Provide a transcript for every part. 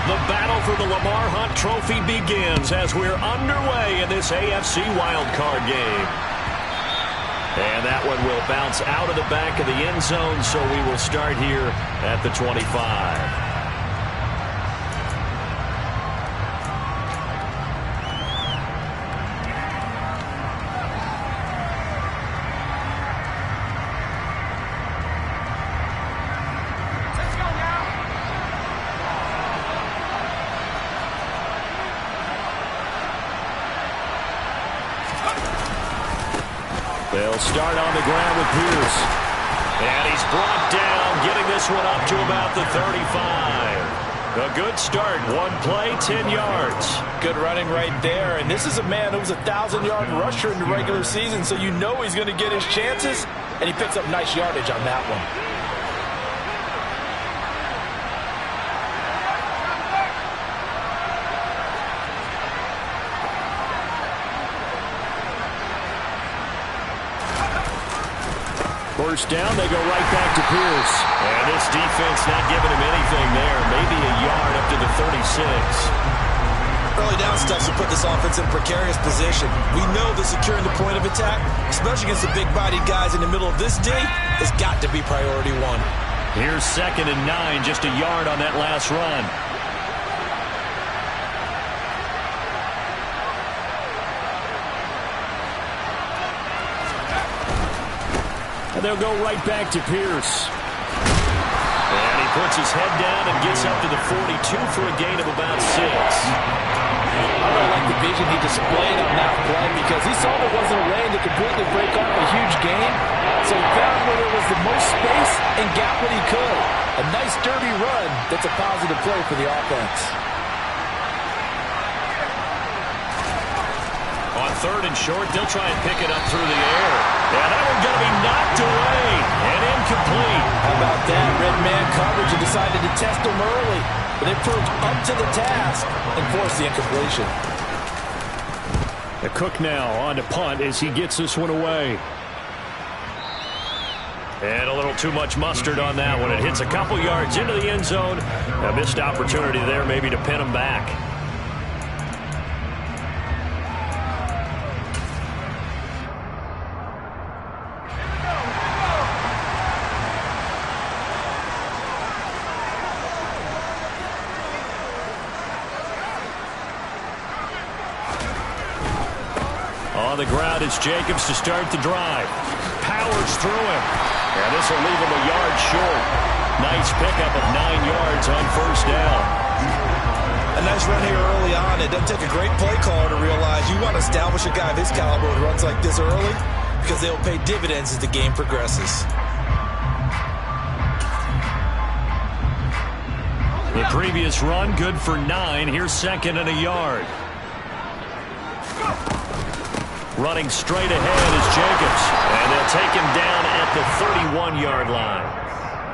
The battle for the Lamar Hunt Trophy begins as we're underway in this AFC Wildcard game. And that one will bounce out of the back of the end zone, so we will start here at the 25. They'll start on the ground with Pierce. And he's brought down, getting this one up to about the 35. A good start. One play, 10 yards. Good running right there. And this is a man who was a 1,000-yard rusher in the regular season, so you know he's going to get his chances. And he picks up nice yardage on that one. First down, they go right back to Pierce. And this defense not giving him anything there. Maybe a yard up to the 36. Early down stuff to put this offense in precarious position. We know that securing the point of attack, especially against the big-bodied guys in the middle of this day, has got to be priority one. Here's 2nd and 9, just a yard on that last run. They'll go right back to Pierce. And he puts his head down and gets up to the 42 for a gain of about 6. I really like the vision he displayed on that play because he saw there wasn't a lane to completely break off a huge gain. So he found where there was the most space and got what he could. A nice dirty run that's a positive play for the offense. On 3rd and short, they'll try and pick it up through the air. And that one's going to be knocked away and incomplete. How about that? Red man coverage and decided to test him early. But they proved up to the task and forced the incompletion. The Cook now on to punt as he gets this one away. And a little too much mustard on that one. It hits a couple yards into the end zone. A missed opportunity there maybe to pin him back. On the ground, it's Jacobs to start the drive. Powers through him. And this will leave him a yard short. Nice pickup of 9 yards on 1st down. A nice run here early on. It doesn't take a great play caller to realize you want to establish a guy of his caliber who runs like this early because they'll pay dividends as the game progresses. The previous run, good for 9. Here's 2nd and a yard. Running straight ahead is Jacobs. And they'll take him down at the 31-yard line.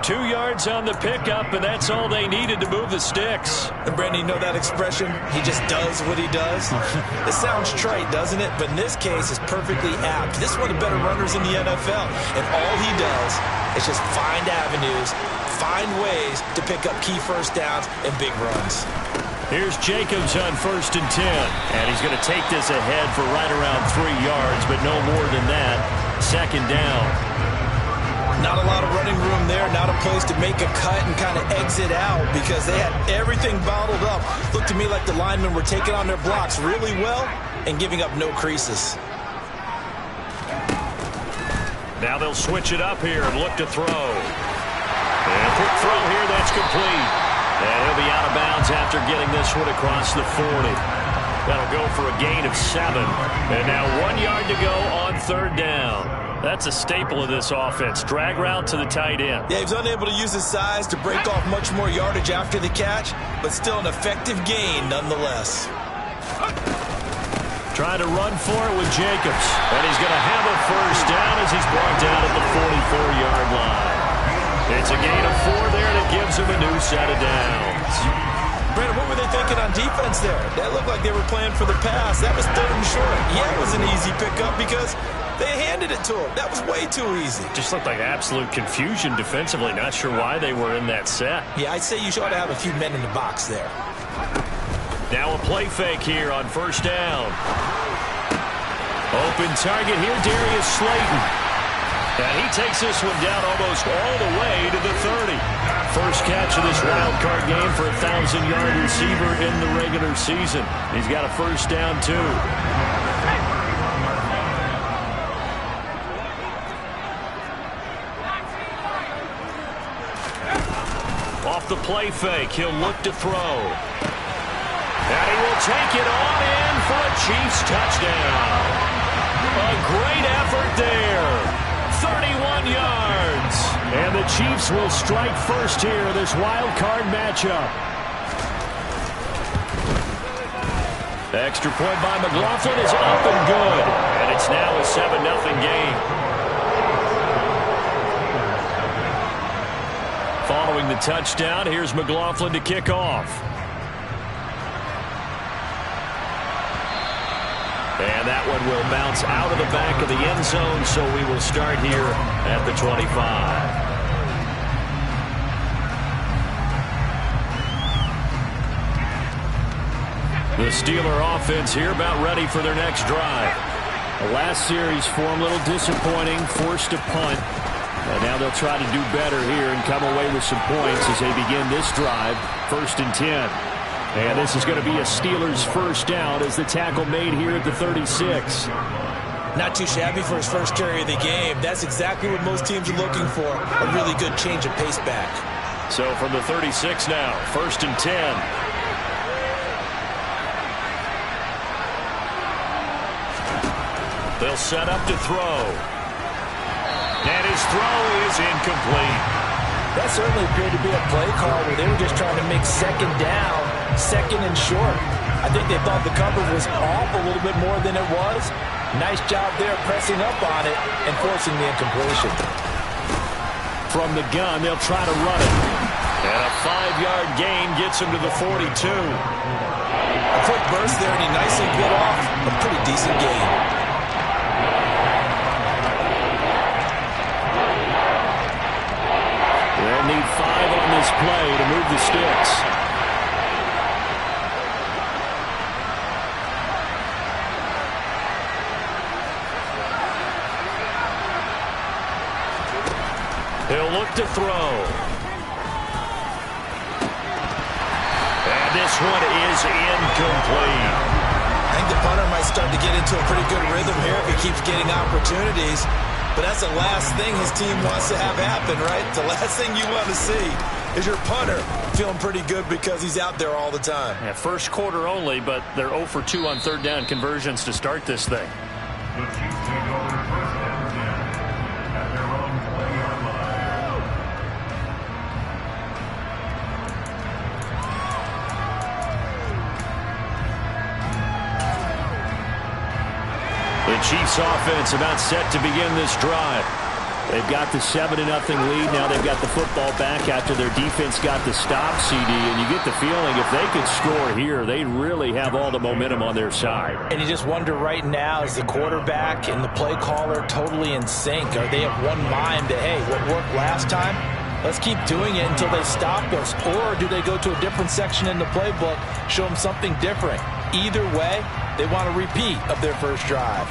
2 yards on the pickup, and that's all they needed to move the sticks. And Brandon, you know that expression? He just does what he does. It sounds trite, doesn't it? But in this case, it's perfectly apt. This is one of the better runners in the NFL. And all he does is just find avenues, find ways to pick up key first downs and big runs. Here's Jacobs on 1st and 10. And he's going to take this ahead for right around 3 yards, but no more than that. 2nd down. Not a lot of running room there. Not a place to make a cut and kind of exit out because they had everything bottled up. Looked to me like the linemen were taking on their blocks really well and giving up no creases. Now they'll switch it up here and look to throw. And a quick throw here, that's complete. And he'll be out of bounds after getting this one across the 40. That'll go for a gain of 7. And now 1 yard to go on 3rd down. That's a staple of this offense. Drag route to the tight end. Yeah, he's unable to use his size to break off much more yardage after the catch, but still an effective gain nonetheless. Trying to run for it with Jacobs. And he's going to have a 1st down as he's brought down at the 44-yard line. It's a gain of 4 there that gives him a new set of downs. Brandon, what were they thinking on defense there? That looked like they were playing for the pass. That was 3rd and short. Yeah, it was an easy pickup because they handed it to him. That was way too easy. Just looked like absolute confusion defensively. Not sure why they were in that set. Yeah, I'd say you ought to have a few men in the box there. Now a play fake here on first down. Open target here, Darius Slayton. And he takes this one down almost all the way to the 30. First catch of this wild card game for a 1,000-yard receiver in the regular season. He's got a first down, too. Off the play fake, he'll look to throw. And he will take it on in for a Chiefs touchdown. A great effort there. 31 yards. And the Chiefs will strike first here in this wild card matchup. Extra point by McLaughlin is up and good. And it's now a 7-0 game. Following the touchdown, here's McLaughlin to kick off. And that one will bounce out of the back of the end zone, so we will start here at the 25. The Steeler offense here about ready for their next drive. The last series form a little disappointing, forced a punt. And now they'll try to do better here and come away with some points as they begin this drive, 1st and 10. And this is going to be a Steelers first down as the tackle made here at the 36. Not too shabby for his first carry of the game. That's exactly what most teams are looking for, a really good change of pace back. So from the 36 now, 1st and 10. They'll set up to throw. And his throw is incomplete. That certainly appeared to be a play call where they were just trying to make second down, second and short. I think they thought the coverage was off a little bit more than it was. Nice job there pressing up on it and forcing the incompletion. From the gun, they'll try to run it. And a 5-yard gain gets him to the 42. A quick burst there, and he nicely bit off a pretty decent gain. They'll need 5 on this play to move the sticks. He'll look to throw. And this one is incomplete. I think the punter might start to get into a pretty good rhythm here if he keeps getting opportunities. But that's the last thing his team wants to have happen, right? The last thing you want to see is your punter feeling pretty good because he's out there all the time. Yeah, first quarter only, but they're 0 for 2 on third down conversions to start this thing. The Chiefs take over first down again at their own 20-yard line. The Chiefs offense about set to begin this drive. They've got the 7-0 lead. Now they've got the football back after their defense got the stop, CD. And you get the feeling if they could score here, they really have all the momentum on their side. And you just wonder right now, is the quarterback and the play caller totally in sync? Are they of one mind that, hey, what worked last time, let's keep doing it until they stop us? Or do they go to a different section in the playbook, show them something different? Either way, they want a repeat of their first drive.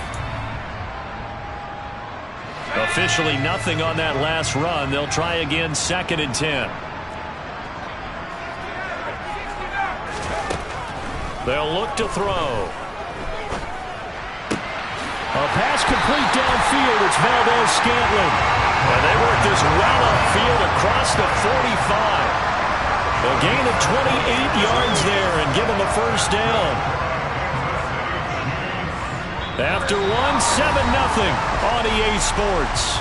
Officially nothing on that last run. They'll try again, 2nd and 10. They'll look to throw. A pass complete downfield. It's Valdez-Scantling. And they work this well upfield across the 45. A gain of 28 yards there and give them a first down. After 1, 7-0 on EA Sports.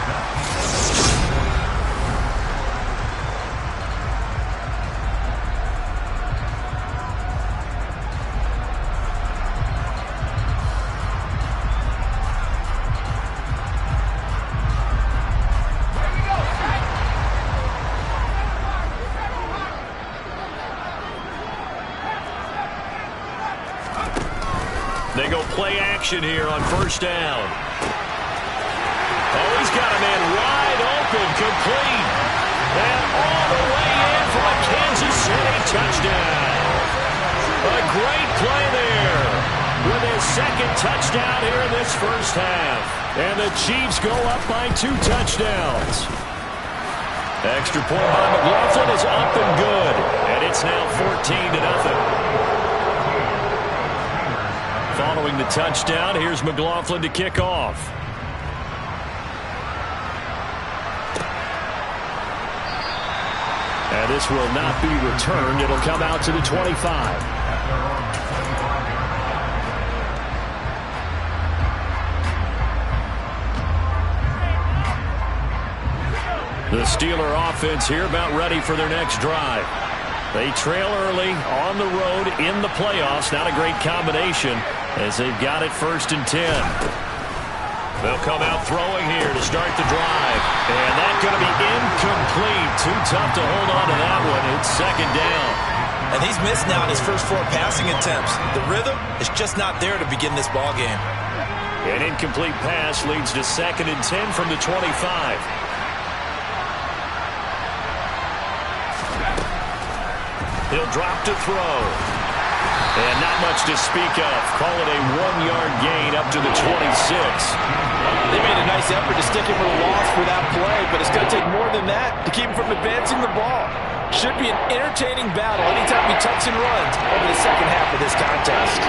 They go play action here on first down. Oh, he's got a man wide open, complete. And all the way in for a Kansas City touchdown. second touchdown here in this first half. And the Chiefs go up by 2 touchdowns. Extra point by McLaughlin is up and good. And it's now 14-0. Following the touchdown, here's McLaughlin to kick off. And this will not be returned. It'll come out to the 25. The Steeler offense here about ready for their next drive. They trail early on the road in the playoffs. Not a great combination as they've got it 1st and 10. They'll come out throwing here to start the drive. And that's going to be incomplete. Too tough to hold on to that one. It's 2nd down. And he's missed now in his first 4 passing attempts. The rhythm is just not there to begin this ball game. An incomplete pass leads to 2nd and 10 from the 25. He'll drop to throw. And not much to speak of. Call it a 1-yard gain up to the 26. They made a nice effort to stick him with a loss for that play, but it's going to take more than that to keep him from advancing the ball. Should be an entertaining battle anytime he tucks and runs over the second half of this contest.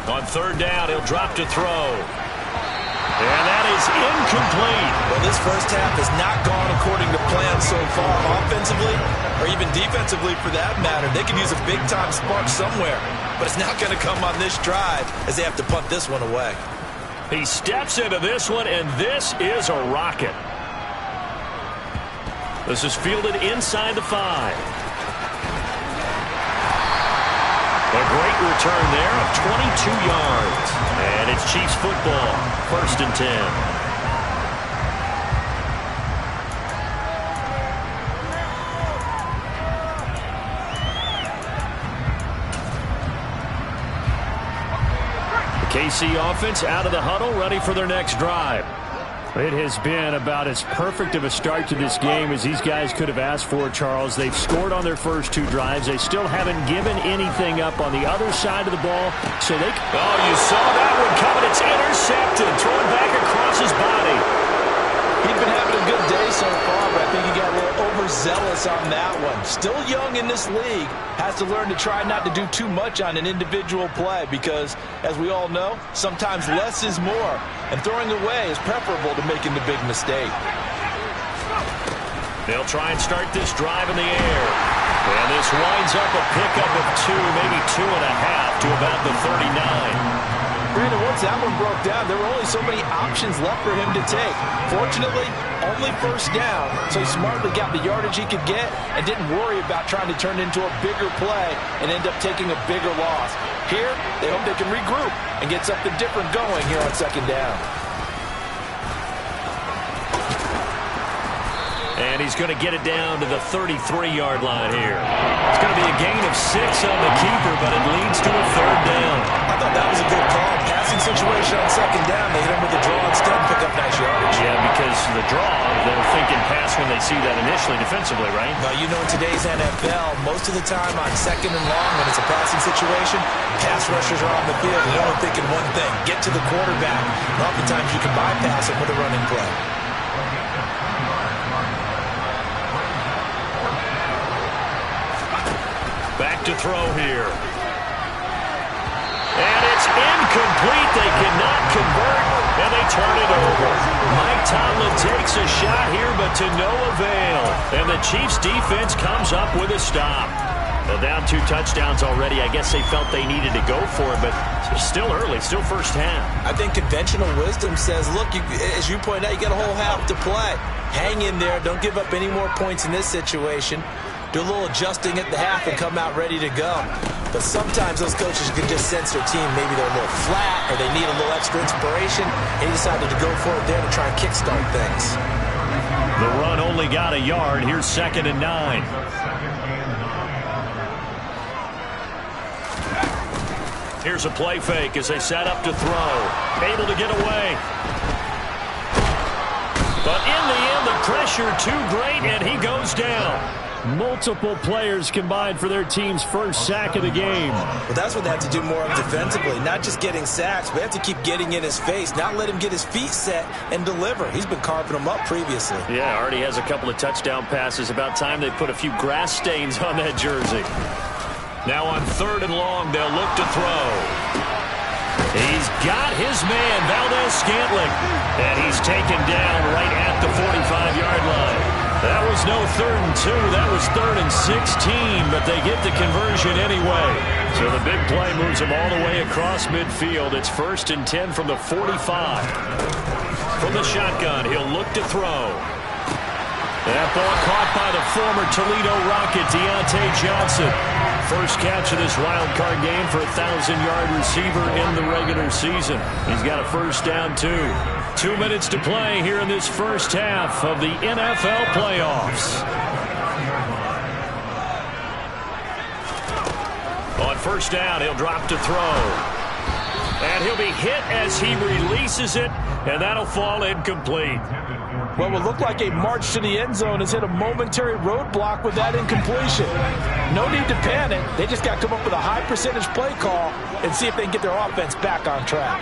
On 3rd down, he'll drop to throw. And that is incomplete. Well, this first half has not gone according to plan so far, offensively or even defensively for that matter. They could use a big-time spark somewhere, but it's not going to come on this drive as they have to punt this one away. He steps into this one, and this is a rocket. This is fielded inside the 5. A great return there of 22 yards. And it's Chiefs football, 1st and 10. The KC offense out of the huddle, ready for their next drive. It has been about as perfect of a start to this game as these guys could have asked for, Charles. They've scored on their first 2 drives. They still haven't given anything up on the other side of the ball. So they... Oh, you saw that one coming. It's intercepted. Thrown back across his body. He's been having a good day so far, but I think he got a little overzealous on that one. Still young in this league. Has to learn to try not to do too much on an individual play because, as we all know, sometimes less is more. And throwing away is preferable to making the big mistake. They'll try and start this drive in the air. And this winds up a pickup of 2, maybe 2.5 to about the 39. Brandon, once that one broke down, there were only so many options left for him to take. Fortunately, only 1st down, so he smartly got the yardage he could get and didn't worry about trying to turn it into a bigger play and end up taking a bigger loss. Here, they hope they can regroup and get something different going here on 2nd down. And he's going to get it down to the 33-yard line here. It's going to be a gain of 6 on the keeper, but it leads to a 3rd down. I thought that was a good call. Passing situation on 2nd down. They hit him with the draw instead and pick up nice yardage. Yeah, because the draw, they're thinking pass when they see that initially defensively, right? Now, you know, in today's NFL, most of the time on 2nd and long, when it's a passing situation, pass rushers are on the field and they're only thinking one thing, get to the quarterback. And oftentimes you can bypass it with a running play. Back to throw here. And it's incomplete. They cannot convert, and they turn it over. Mike Tomlin takes a shot here, but to no avail. And the Chiefs' defense comes up with a stop. Well, down 2 touchdowns already. I guess they felt they needed to go for it, but it's still early, still first half. I think conventional wisdom says, look, as you point out, you got a whole half to play. Hang in there. Don't give up any more points in this situation. Do a little adjusting at the half and come out ready to go. But sometimes those coaches can just sense their team. Maybe they're a little flat or they need a little extra inspiration. And he decided to go for it there to try and kickstart things. The run only got a yard. Here's 2nd and 9. Here's a play fake as they set up to throw. Able to get away. But in the end, the pressure too great, and he goes down. Multiple players combined for their team's first sack of the game. Well, that's what they have to do more of defensively. Not just getting sacks, but they have to keep getting in his face, not let him get his feet set and deliver. He's been carving them up previously. Yeah, already has a couple of touchdown passes. About time they put a few grass stains on that jersey. Now on 3rd and long, they'll look to throw. He's got his man, Valdez-Scantling, and he's taken down right at the 45-yard line. That was no 3rd and 2. That was 3rd and 16, but they get the conversion anyway. So the big play moves them all the way across midfield. It's 1st and 10 from the 45. From the shotgun, he'll look to throw. That ball caught by the former Toledo Rocket, Deontay Johnson. First catch of this wild card game for a 1,000-yard receiver in the regular season. He's got a first down, too. 2 minutes to play here in this first half of the NFL playoffs. On first down, he'll drop to throw. And he'll be hit as he releases it, and that'll fall incomplete. Well, what looked like a march to the end zone has hit a momentary roadblock with that incompletion. No need to panic. They just got to come up with a high percentage play call and see if they can get their offense back on track.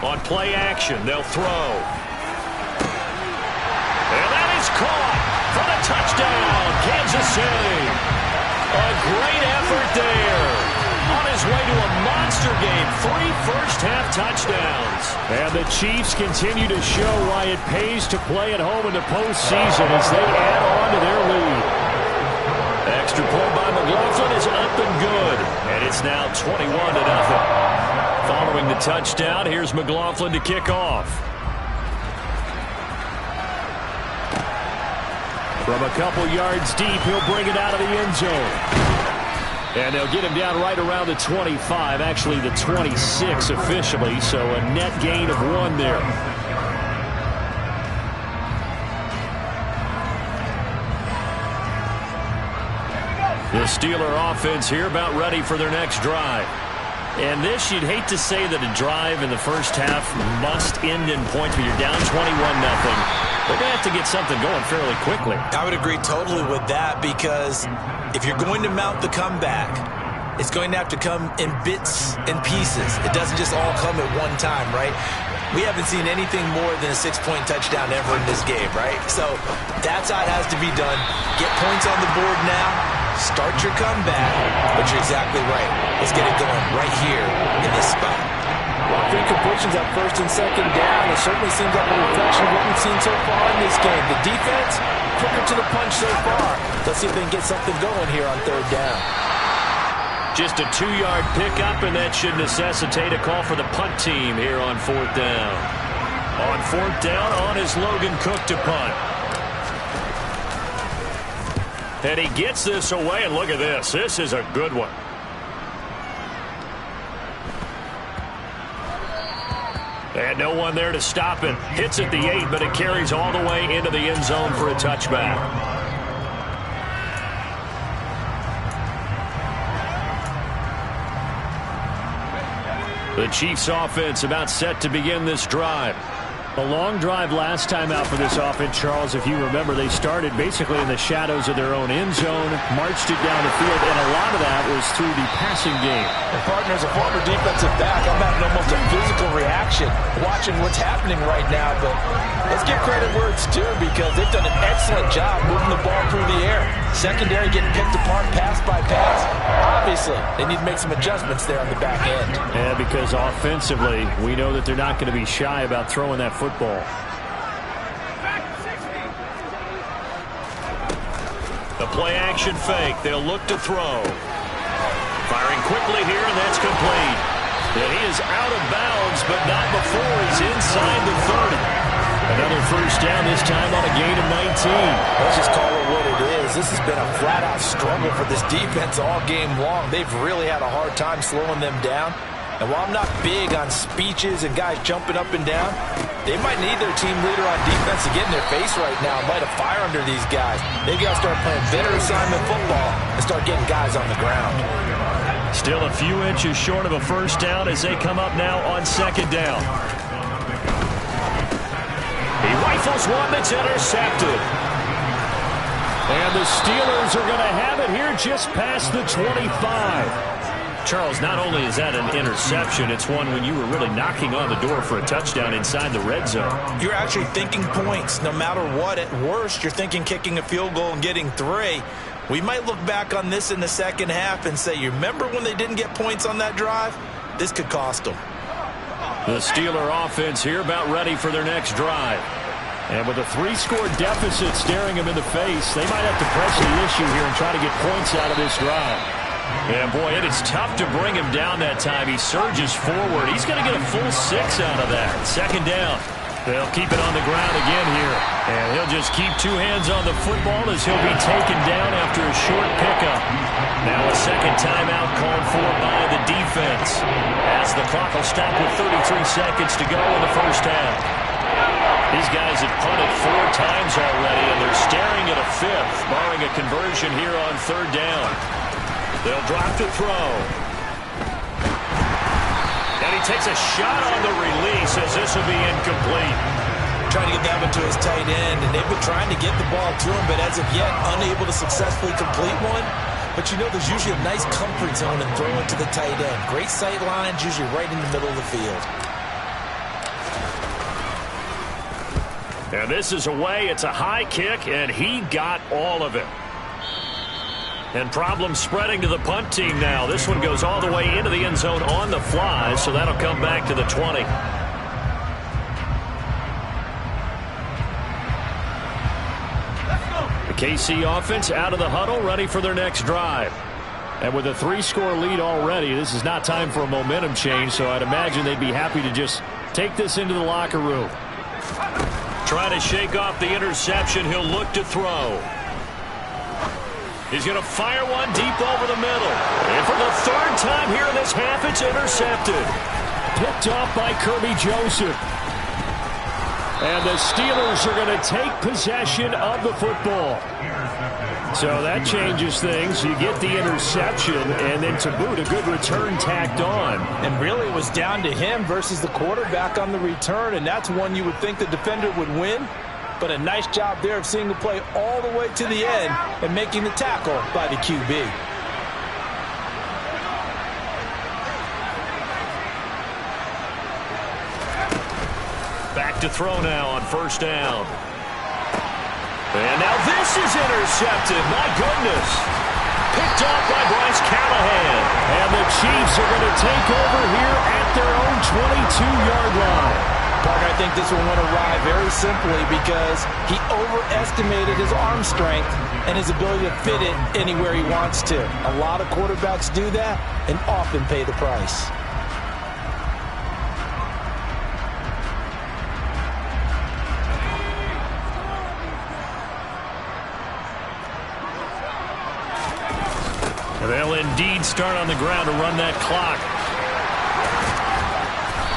On play action, they'll throw. And that is caught for the touchdown, Kansas City. A great effort there. On his way to a monster game, 3 first-half touchdowns. And the Chiefs continue to show why it pays to play at home in the postseason as they add on to their lead. Extra point by McLaughlin is up and good. And it's now 21-0. Following the touchdown, here's McLaughlin to kick off. From a couple yards deep, he'll bring it out of the end zone. And they'll get him down right around the 25, actually the 26 officially, so a net gain of 1 there. The Steeler offense here about ready for their next drive. And this, you'd hate to say that a drive in the first half must end in points, but you're down 21-0. They're going to have to get something going fairly quickly. I would agree totally with that, because if you're going to mount the comeback, it's going to have to come in bits and pieces. It doesn't just all come at one time, right? We haven't seen anything more than a 6-point touchdown ever in this game, right? So that's how it has to be done. Get points on the board now. Start your comeback. But you're exactly right. Let's get it going right here in this spot. Well, 3 completions on 1st and 2nd down. It certainly seems like a reflection of what we've seen so far in this game. The defense, quicker to the punch so far. Let's see if they can get something going here on 3rd down. Just a 2-yard pickup, and that should necessitate a call for the punt team here on 4th down. On 4th down, on is Logan Cook to punt. And he gets this away, and look at this. This is a good one. And no one there to stop it. Hits at the 8, but it carries all the way into the end zone for a touchback. The Chiefs offense about set to begin this drive. A long drive last time out for this offense, Charles. If you remember, they started basically in the shadows of their own end zone, marched it down the field, and a lot of that was through the passing game. And partner, as a former defensive back, I'm having almost a physical reaction watching what's happening right now. But let's give credit where it's due, because they've done an excellent job moving the ball through the air. Secondary getting picked apart pass by pass. Obviously, they need to make some adjustments there on the back end. Yeah, because offensively, we know that they're not going to be shy about throwing that football. The play action fake. They'll look to throw. Firing quickly here, and that's complete. And he is out of bounds, but not before he's inside the 30. Another first down, this time on a gain of 19. Let's just call it what it is. This has been a flat-out struggle for this defense all game long. They've really had a hard time slowing them down. And while I'm not big on speeches and guys jumping up and down, they might need their team leader on defense to get in their face right now and light a fire under these guys. They've got to start playing better assignment football and start getting guys on the ground. Still a few inches short of a first down as they come up now on second down. He rifles one that's intercepted. And the Steelers are going to have it here just past the 25. Charles, not only is that an interception, it's one when you were really knocking on the door for a touchdown inside the red zone. You're actually thinking points. No matter what, at worst, you're thinking kicking a field goal and getting 3. We might look back on this in the second half and say, you remember when they didn't get points on that drive? This could cost them. The Steeler offense here about ready for their next drive. And with a 3-score deficit staring them in the face, they might have to press the issue here and try to get points out of this drive. And, boy, it is tough to bring him down that time. He surges forward. He's going to get a full 6 out of that. Second down. They'll keep it on the ground again here. And he'll just keep 2 hands on the football as he'll be taken down after a short pickup. Now a second timeout called for by the defense as the clock will stop with 33 seconds to go in the first half. These guys have punted 4 times already, and they're staring at a 5th, barring a conversion here on third down. They'll drop to throw. And he takes a shot on the release as this will be incomplete. Trying to get that one to his tight end, and they've been trying to get the ball to him, but as of yet, unable to successfully complete one. But you know there's usually a nice comfort zone in throwing to the tight end. Great sight lines, usually right in the middle of the field. And this is away. It's a high kick, and he got all of it. And problems spreading to the punt team now. This one goes all the way into the end zone on the fly, so that'll come back to the 20. The KC offense out of the huddle, ready for their next drive. And with a 3-score lead already, this is not time for a momentum change, so I'd imagine they'd be happy to just take this into the locker room. Trying to shake off the interception. He'll look to throw. He's going to fire one deep over the middle. And for the 3rd time here in this half, it's intercepted. Picked off by Kirby Joseph. And the Steelers are going to take possession of the football. So that changes things. You get the interception, and then to boot, a good return tacked on. And really, it was down to him versus the quarterback on the return, and that's one you would think the defender would win. But a nice job there of seeing the play all the way to the end and making the tackle by the QB. Back to throw now on first down. And now this is intercepted. My goodness. Picked off by Bryce Callahan. And the Chiefs are going to take over here at their own 22-yard line. Parker, I think this one went awry very simply because he overestimated his arm strength and his ability to fit it anywhere he wants to. A lot of quarterbacks do that and often pay the price. They'll indeed start on the ground to run that clock.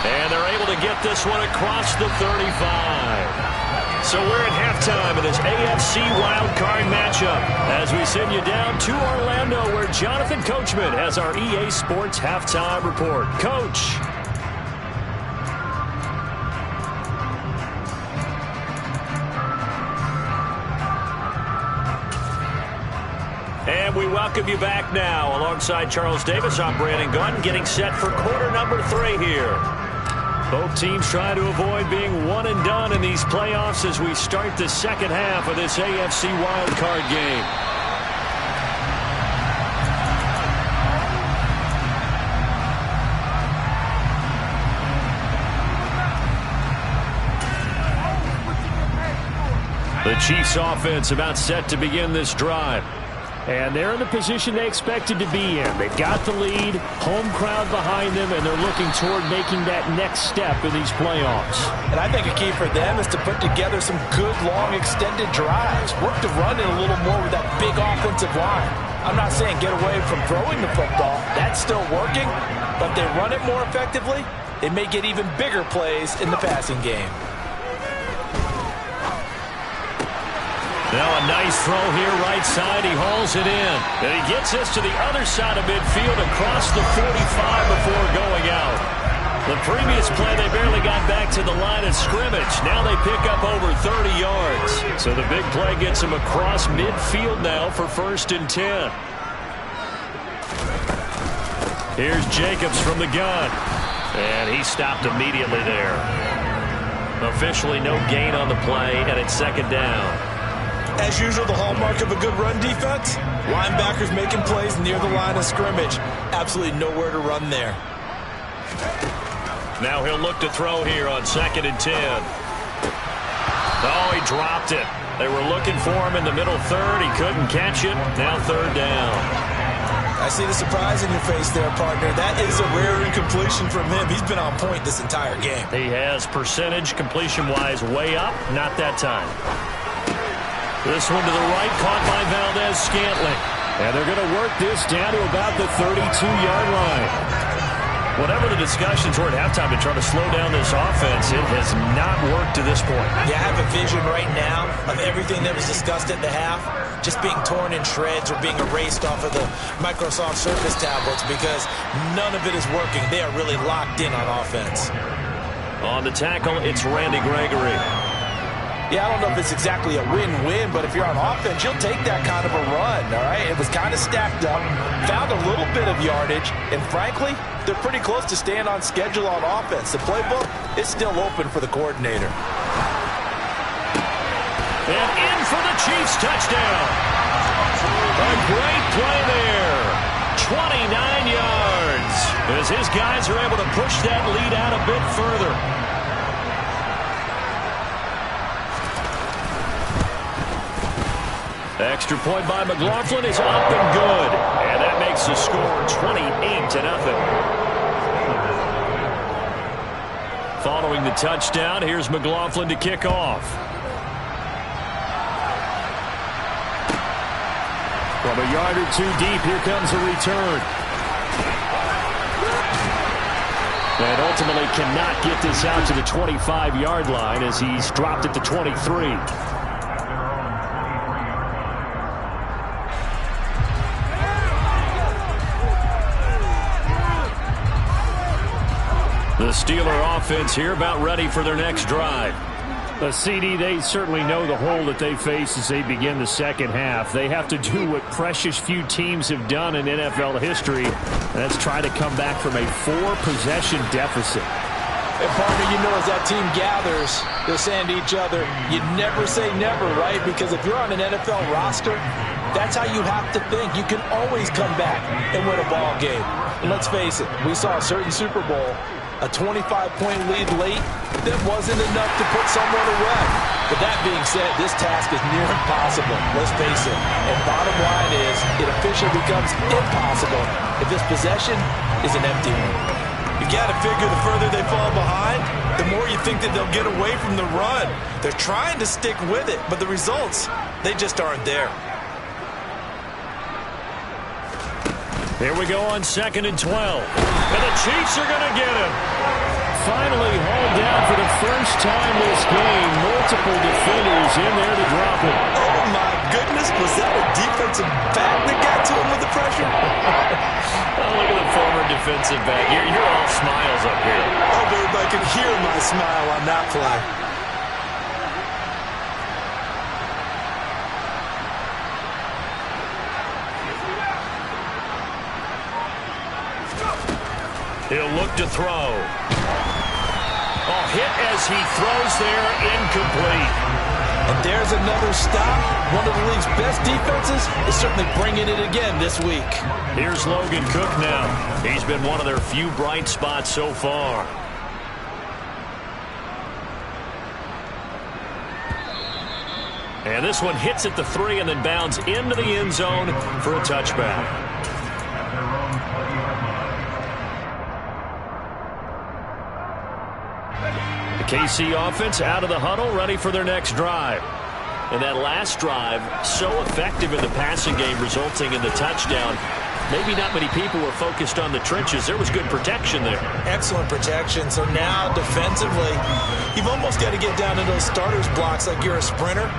And they're able to get this one across the 35. So we're at halftime of this AFC Wildcard matchup as we send you down to Orlando where Jonathan Coachman has our EA Sports Halftime Report. Coach. And we welcome you back now. Alongside Charles Davis, I'm Brandon Gunn, getting set for quarter number 3 here. Both teams trying to avoid being one and done in these playoffs as we start the second half of this AFC wildcard game. The Chiefs offense about set to begin this drive. And they're in the position they expected to be in. They've got the lead, home crowd behind them, and they're looking toward making that next step in these playoffs. And I think a key for them is to put together some good, long, extended drives. Work to run it a little more with that big offensive line. I'm not saying get away from throwing the football. That's still working. But if they run it more effectively, they may get even bigger plays in the passing game. Now a nice throw here right side. He hauls it in. And he gets this to the other side of midfield across the 45 before going out. The previous play, they barely got back to the line of scrimmage. Now they pick up over 30 yards. So the big play gets them across midfield now for 1st and 10. Here's Jacobs from the gun. And he stopped immediately there. Officially no gain on the play, and it's 2nd down. As usual, the hallmark of a good run defense, linebackers making plays near the line of scrimmage. Absolutely nowhere to run there. Now he'll look to throw here on 2nd and 10. Oh, he dropped it. They were looking for him in the middle third. He couldn't catch it. Now 3rd down. I see the surprise in your face there, partner. That is a rare incompletion from him. He's been on point this entire game. He has percentage completion-wise way up. Not that time. This one to the right, caught by Valdez-Scantling. And they're going to work this down to about the 32-yard line. Whatever the discussions were at halftime to try to slow down this offense, it has not worked to this point. Yeah, I have a vision right now of everything that was discussed at the half just being torn in shreds or being erased off of the Microsoft Surface tablets because none of it is working. They are really locked in on offense. On the tackle, it's Randy Gregory. Yeah, I don't know if it's exactly a win-win, but if you're on offense, you'll take that kind of a run, all right? It was kind of stacked up, found a little bit of yardage, and frankly, they're pretty close to staying on schedule on offense. The playbook is still open for the coordinator. And in for the Chiefs touchdown. A great play there. 29 yards as his guys are able to push that lead out a bit further. Extra point by McLaughlin is up and good. And that makes the score 28-0. Following the touchdown, here's McLaughlin to kick off. From a yard or two deep, here comes a return. And ultimately cannot get this out to the 25-yard line as he's dropped at the 23. The Steeler offense here about ready for their next drive. The CD, they certainly know the hole that they face as they begin the second half. They have to do what precious few teams have done in NFL history. That's try to come back from a 4-possession deficit. And partner, you know, as that team gathers, they're saying to each other, you never say never, right? Because if you're on an NFL roster, that's how you have to think. You can always come back and win a ball game. And let's face it, we saw a certain Super Bowl, a 25-point lead late, that wasn't enough to put someone away. But that being said, this task is near impossible, let's face it. And bottom line is, it officially becomes impossible if this possession is an empty one. You got to figure the further they fall behind, the more you think that they'll get away from the run. They're trying to stick with it, but the results, they just aren't there. Here we go on 2nd and 12. And the Chiefs are going to get him. Finally hauled down for the first time this game. Multiple defenders in there to drop him. Oh, my goodness. Was that a defensive back that got to him with the pressure? Oh, look at the former defensive back. You're all smiles up here. I hope everybody can hear my smile on that play. He'll look to throw. Oh, hit as he throws there, incomplete. And there's another stop. One of the league's best defenses is certainly bringing it again this week. Here's Logan Cook now. He's been one of their few bright spots so far. And this one hits at the 3 and then bounds into the end zone for a touchback. KC offense out of the huddle, ready for their next drive. And that last drive, so effective in the passing game, resulting in the touchdown. maybe not many people were focused on the trenches. There was good protection there. Excellent protection. So now defensively, you've almost got to get down to those starters blocks like you're a sprinter.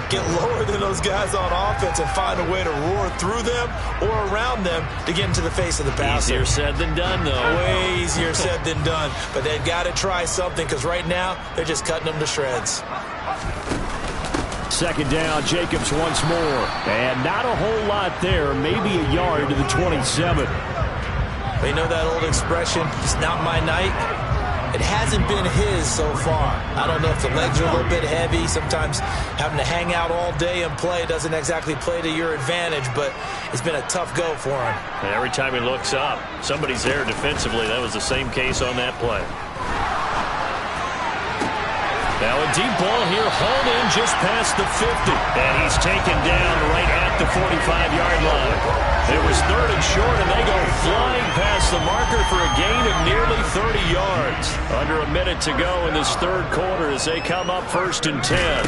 Get lower than those guys on offense and find a way to roar through them or around them to get into the face of the passer. Easier said than done, though. Way easier said than done. But they've got to try something because right now they're just cutting them to shreds. Second down, Jacobs once more. And not a whole lot there. Maybe a yard to the 27. But you know that old expression, it's not my night? It hasn't been his so far. I don't know if the legs are a little bit heavy. Sometimes having to hang out all day and play doesn't exactly play to your advantage, but it's been a tough go for him. And every time he looks up, somebody's there defensively. That was the same case on that play. Now a deep ball here, hauled in just past the 50. And he's taken down right at the 45-yard line. It was 3rd and short, and they go flying past the marker for a gain of nearly 30 yards. Under a minute to go in this third quarter as they come up 1st and 10.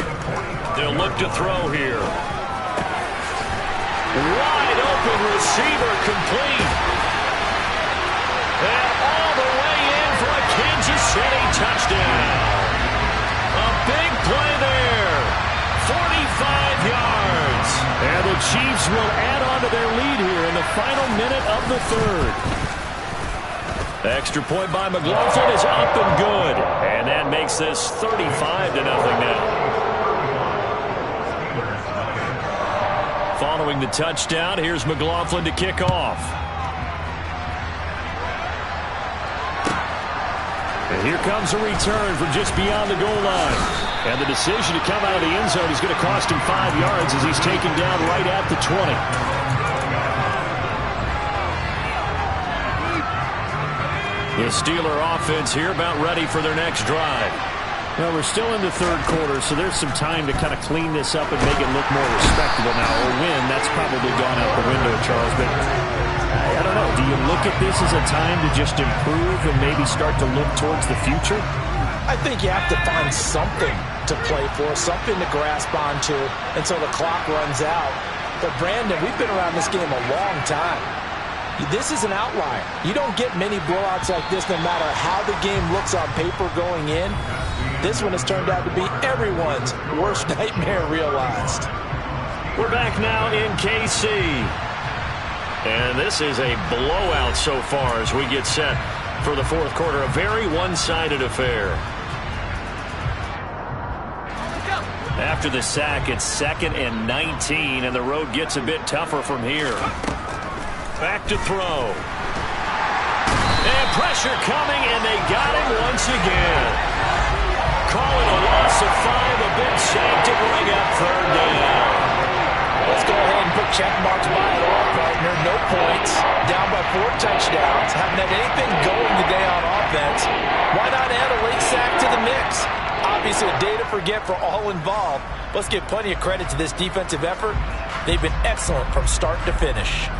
They'll look to throw here. Wide open receiver, complete. And all the way in for a Kansas City touchdown. A big play there. 45 yards. And the Chiefs will add on to their lead here in the final minute of the third. Extra point by McLaughlin is up and good. And that makes this 35-0 now. Following the touchdown, here's McLaughlin to kick off. And here comes a return from just beyond the goal line. And the decision to come out of the end zone is going to cost him 5 yards as he's taken down right at the 20. The Steeler offense here about ready for their next drive. Well, we're still in the third quarter, so there's some time to kind of clean this up and make it look more respectable. Now, a win, that's probably gone out the window, Charles, but I don't know. Do you look at this as a time to just improve and maybe start to look towards the future? I think you have to find something to play for, something to grasp onto until the clock runs out. But, Brandon, we've been around this game a long time. This is an outlier. You don't get many blowouts like this no matter how the game looks on paper going in. This one has turned out to be everyone's worst nightmare realized. We're back now in KC. And this is a blowout so far as we get set for the fourth quarter. A very one-sided affair. After the sack, it's 2nd and 19, and the road gets a bit tougher from here. Back to throw. And pressure coming, and they got him once again. Calling a loss of 5, a big sack to bring up 3rd down. Let's go ahead and put check marks by it all, partner. No points. Down by 4 touchdowns. Haven't had anything going today on offense. Why not add a late sack to the mix? Obviously a day to forget for all involved. Let's give plenty of credit to this defensive effort. They've been excellent from start to finish.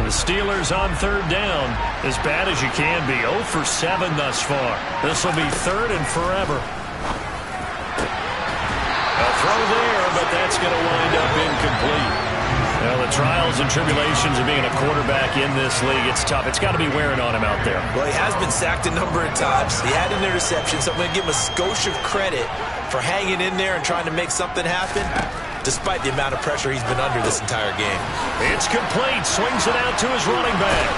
The Steelers on 3rd down. As bad as you can be. 0 for 7 thus far. This will be 3rd and forever. A throw there, but that's going to wind up incomplete. Now, the trials and tribulations of being a quarterback in this league, it's tough. It's got to be wearing on him out there. Well, he has been sacked a number of times. He had an interception, so I'm going to give him a skosh of credit for hanging in there and trying to make something happen, despite the amount of pressure he's been under this entire game. It's complete. Swings it out to his running back.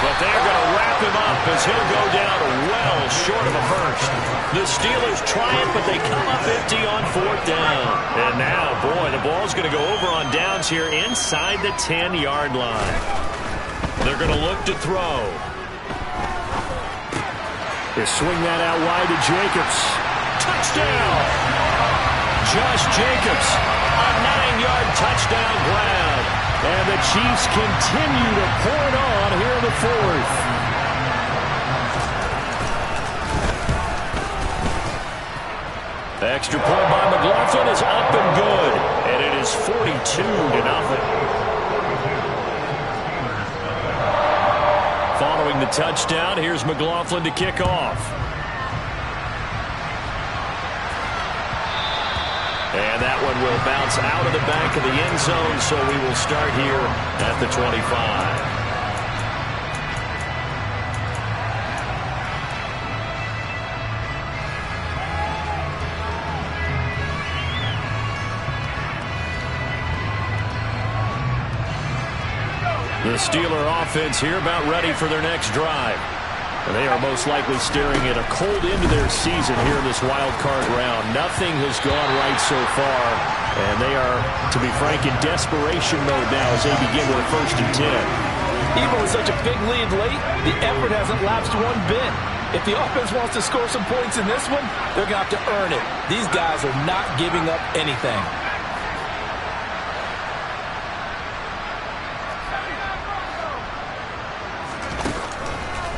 But they're going to wrap him up as he'll go down well short of a first. The Steelers try it, but they come up empty on 4th down. And now, boy, the ball's going to go over on downs here inside the 10-yard line. They're going to look to throw. They swing that out wide to Jacobs. Touchdown! Josh Jacobs. A 9-yard touchdown grab. And the Chiefs continue to pour it on here in the 4th. The extra point by McLaughlin is up and good. And it is 42-0. Following the touchdown, here's McLaughlin to kick off. And that one will bounce out of the back of the end zone, so we will start here at the 25. The Steeler offense here about ready for their next drive. And they are most likely staring at a cold end to their season here in this wild card round. Nothing has gone right so far, and they are, to be frank, in desperation mode now as they begin with a 1st and 10. Even with such a big lead late, the effort hasn't lapsed one bit. If the offense wants to score some points in this one, they're going to have to earn it. These guys are not giving up anything.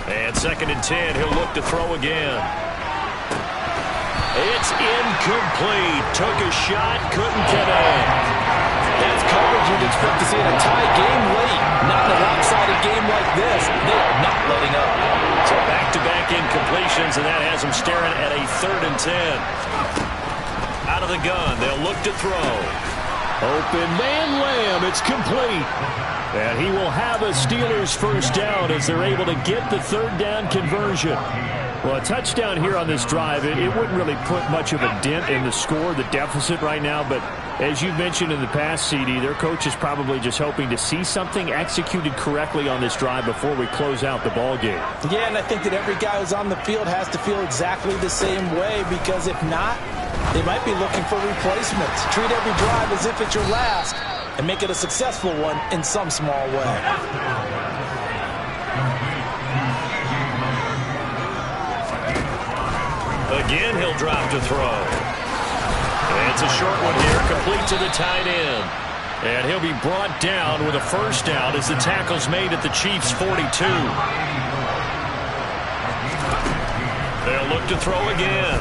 And 2nd and 10, he'll look to throw again. It's incomplete. Took a shot, couldn't connect. That's coverage you'd expect to see in a tie game late. Not in a lopsided game like this. They are not letting up. So back-to-back incompletions, and that has them staring at a 3rd and 10. Out of the gun, they'll look to throw. Open man, Lamb, it's complete. And he will have a Steelers 1st down as they're able to get the 3rd down conversion. Well, a touchdown here on this drive, it wouldn't really put much of a dent in the score, the deficit right now. But as you've mentioned in the past, CD, their coach is probably just hoping to see something executed correctly on this drive before we close out the ball game. Yeah, and I think that every guy who's on the field has to feel exactly the same way, because if not, they might be looking for replacements. Treat every drive as if it's your last, and make it a successful one in some small way. Again, he'll drop to throw. And it's a short one here, complete to the tight end. And he'll be brought down with a 1st down as the tackle's made at the Chiefs' 42. They'll look to throw again.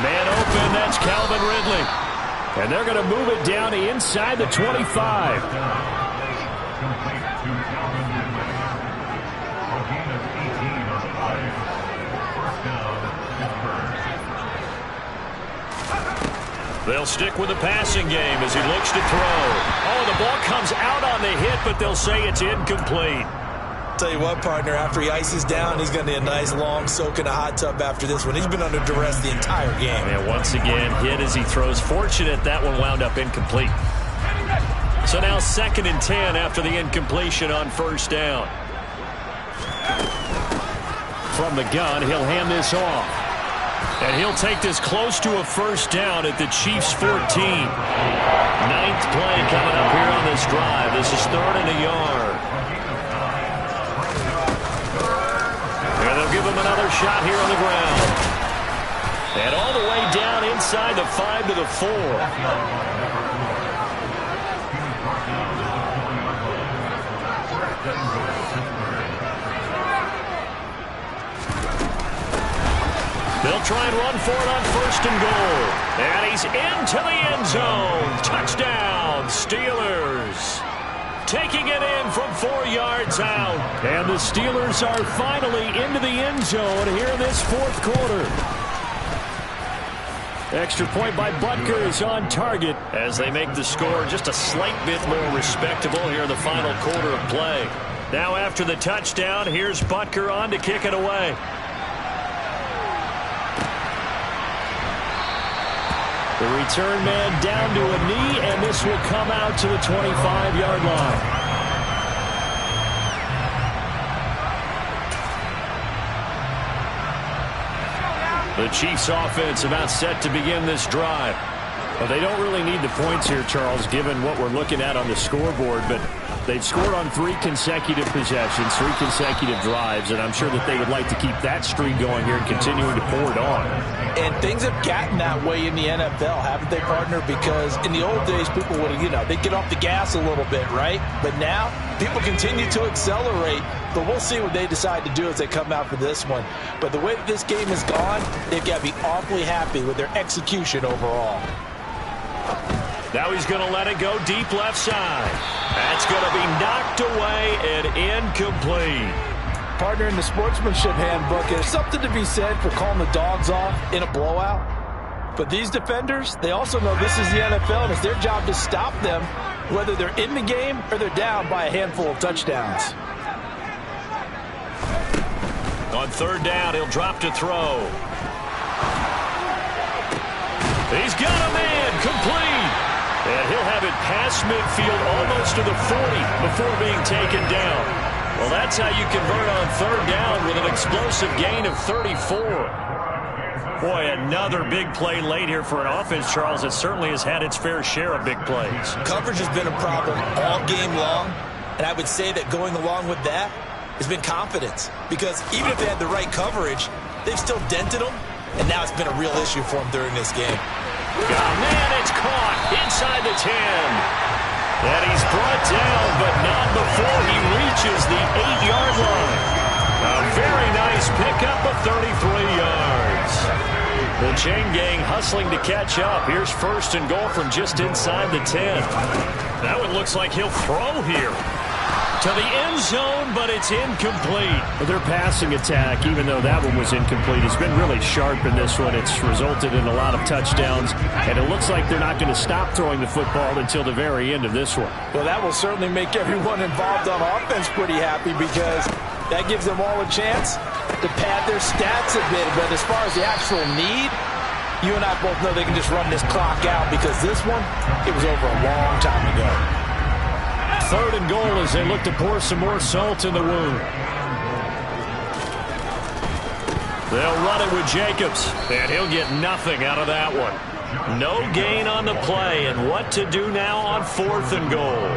Man open, that's Calvin Ridley. And they're going to move it down inside the 25. They'll stick with the passing game as he looks to throw. Oh, the ball comes out on the hit, but they'll say it's incomplete. Tell you what, partner, after he ices down, he's going to need a nice long soak in a hot tub after this one. He's been under duress the entire game. And once again, hit as he throws. Fortunate that one wound up incomplete. So now 2nd and 10 after the incompletion on 1st down. From the gun, he'll hand this off. And he'll take this close to a 1st down at the Chiefs' 14. 9th play coming up here on this drive. This is 3rd and a yard. And they'll give him another shot here on the ground. And all the way down inside the 5 to the 4. They'll try and run for it on 1st and goal. And he's into the end zone. Touchdown, Steelers. Taking it in from 4 yards out. And the Steelers are finally into the end zone here in this 4th quarter. Extra point by Butker is on target as they make the score just a slight bit more respectable here in the final quarter of play. Now after the touchdown, here's Butker on to kick it away. The return man down to a knee, and this will come out to the 25-yard line. The Chiefs offense about set to begin this drive. Well, they don't really need the points here, Charles, given what we're looking at on the scoreboard, but they've scored on 3 consecutive possessions, 3 consecutive drives, and I'm sure that they would like to keep that streak going here and continuing to pour it on. And things have gotten that way in the NFL, haven't they, partner? Because in the old days, people would, they'd get off the gas a little bit, right? But now, people continue to accelerate. But we'll see what they decide to do as they come out for this one. But the way that this game has gone, they've got to be awfully happy with their execution overall. Now he's going to let it go deep left side. That's going to be knocked away and incomplete. Partner, in the sportsmanship handbook, there's something to be said for calling the dogs off in a blowout. But these defenders, they also know this is the NFL, and it's their job to stop them, whether they're in the game or they're down by a handful of touchdowns. On third down, he'll drop to throw. He's got a man, complete. And he'll have it past midfield almost to the 40 before being taken down. Well, that's how you convert on third down with an explosive gain of 34. Boy, another big play late here for an offense, Charles, that certainly has had its fair share of big plays. Coverage has been a problem all game long, and I would say that going along with that has been confidence. Because even if they had the right coverage, they've still dented them, and now it's been a real issue for them during this game. Oh, man, it's caught inside the 10. And he's brought down, but not before he reaches the 8-yard line. A very nice pickup of 33 yards. The chain gang hustling to catch up. Here's first and goal from just inside the 10. That one looks like he'll throw here to the end zone, but it's incomplete. Their passing attack, even though that one was incomplete, has been really sharp in this one. It's resulted in a lot of touchdowns, and it looks like they're not going to stop throwing the football until the very end of this one. Well, that will certainly make everyone involved on offense pretty happy, because that gives them all a chance to pad their stats a bit. But as far as the actual need, you and I both know they can just run this clock out, because this one, it was over a long time ago. Third and goal as they look to pour some more salt in the wound. They'll run it with Jacobs, and he'll get nothing out of that one. No gain on the play, and what to do now on fourth and goal.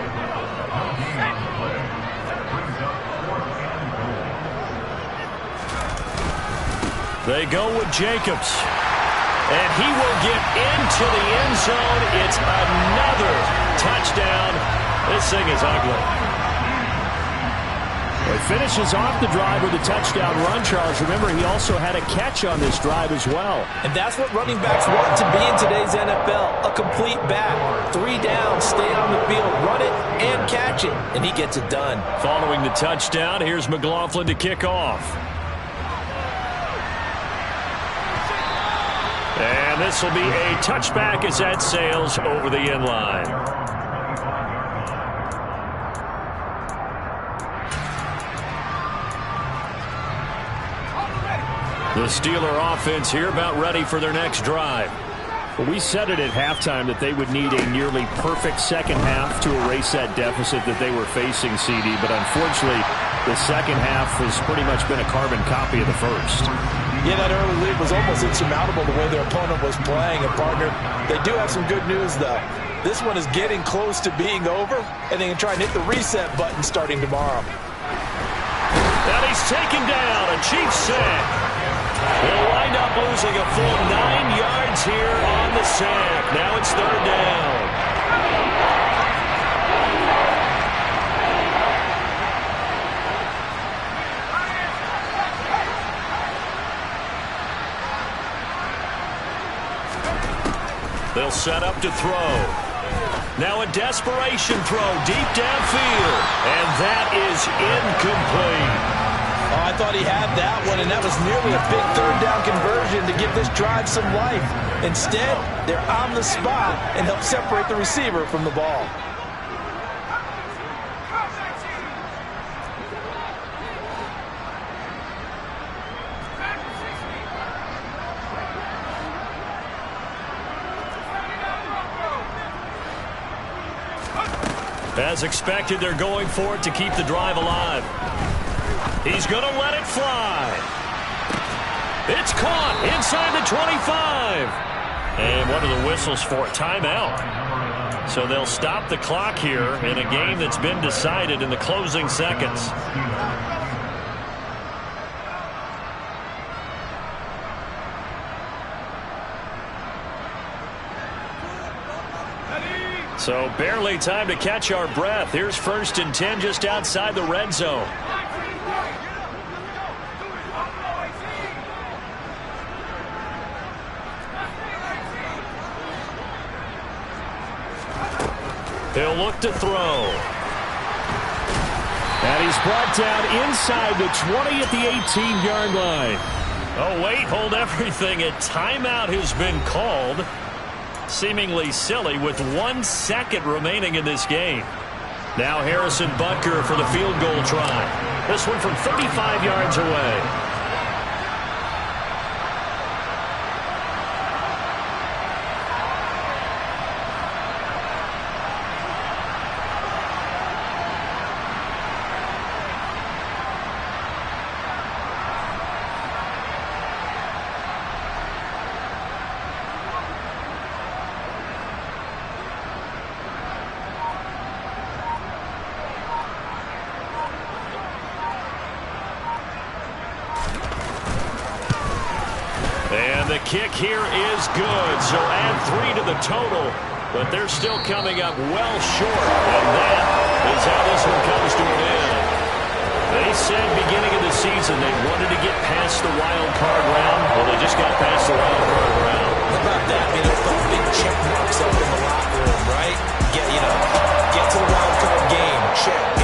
They go with Jacobs, and he will get into the end zone. It's another touchdown. This thing is ugly. He finishes off the drive with a touchdown run, Charles. Remember, he also had a catch on this drive as well. And that's what running backs want to be in today's NFL, a complete back. 3 down, stay on the field, run it, and catch it, and he gets it done. Following the touchdown, here's McLaughlin to kick off. And this will be a touchback as that sails over the end line. The Steeler offense here about ready for their next drive. Well, we said it at halftime that they would need a nearly perfect second half to erase that deficit that they were facing, CD. But unfortunately, the second half has pretty much been a carbon copy of the first. Yeah, that early lead was almost insurmountable the way their opponent was playing. And, partner, they do have some good news, though. This one is getting close to being over, and they can try and hit the reset button starting tomorrow. And he's taken down, a Chiefs sack. They'll wind up losing a full 9 yards here on the sack. Now it's third down. They'll set up to throw. Now a desperation throw deep downfield. And that is incomplete. Oh, I thought he had that one, and that was nearly a big third down conversion to give this drive some life. Instead, they're on the spot and help separate the receiver from the ball. As expected, they're going for it to keep the drive alive. He's going to let it fly. It's caught inside the 25. And one of the whistles for a timeout. So they'll stop the clock here in a game that's been decided in the closing seconds. So barely time to catch our breath. Here's first and 10 just outside the red zone. He'll look to throw. And he's brought down inside the 20 at the 18-yard line. Oh, wait, hold everything. A timeout has been called. Seemingly silly with 1 second remaining in this game. Now Harrison Butker for the field goal try. This one from 35 yards away. And the kick here is good, so add 3 to the total, but they're still coming up well short, and that is how this one comes to an end. They said beginning of the season they wanted to get past the wild card round. Well, they just got past the wild card round. How about that? I mean, those big check marks up in the locker room, right? Get to the wild card game, check.